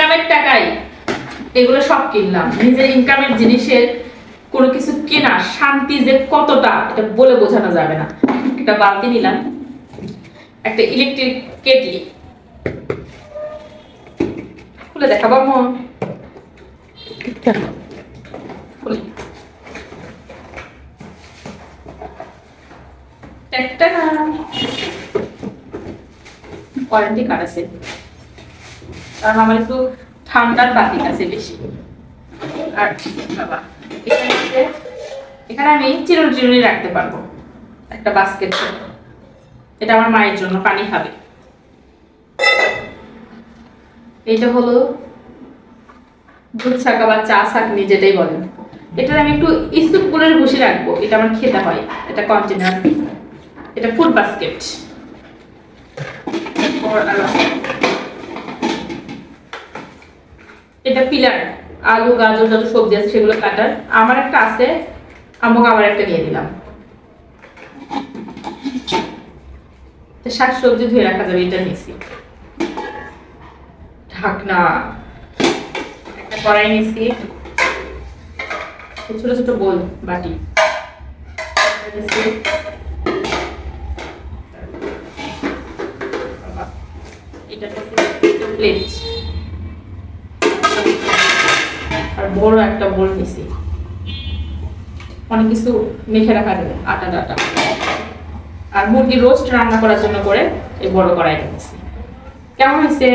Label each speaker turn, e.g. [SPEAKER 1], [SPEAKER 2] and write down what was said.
[SPEAKER 1] ইনকামের টাকায় এগুলো সব কিনলাম। নিজের ইনকামের জিনিসের কোনো কিছু কেনা শান্তি যে কতটা এটা বলে বোঝানো যাবে না। একটা বালতি নিলাম, একটা ইলেকট্রিক কেটলি, খুলে দেখাবো মন, একটা ওয়ারেন্টি কার্ড আছে, কারণ আমার একটু ঠান্ডার বাতি আছে বেশি। আর বাবা এখানে আমি চিরুনি রাখতে পারবো, একটা বাস্কেট। এটা আমার মায়ের জন্য, পানি খাবে। এইটা হলো দুধ ছাকা বা চা ছাকনি যেটাই বলেন। এটা আমি একটু ইস্তুপগুলোর বসে রাখবো, এটা আমার খেতে হয়। এটা কন্টেনার, এটা ফুড বাস্কেট। এটা পিলার, আলু গাজর যত সবজি আছে সেগুলো কাটার। আমার একটা আছে, আমাকে আবার একটা নিয়ে দিলাম। শাক সবজি ধুয়ে রাখা যাবে, এটা নিছি। ঢাকনা, একটা কড়াই নিছি, ছোট ছোট গোল বাটি, এটা প্লেট, আর বড় একটা বোল নিছি। অনেক কিছু মেখে রাখা যাবে, আটা ডাটা। আর মুরগি রোস্ট রান্না করার জন্য করে এই বড় কড়াইটা নিছি। কেমন হয়েছে?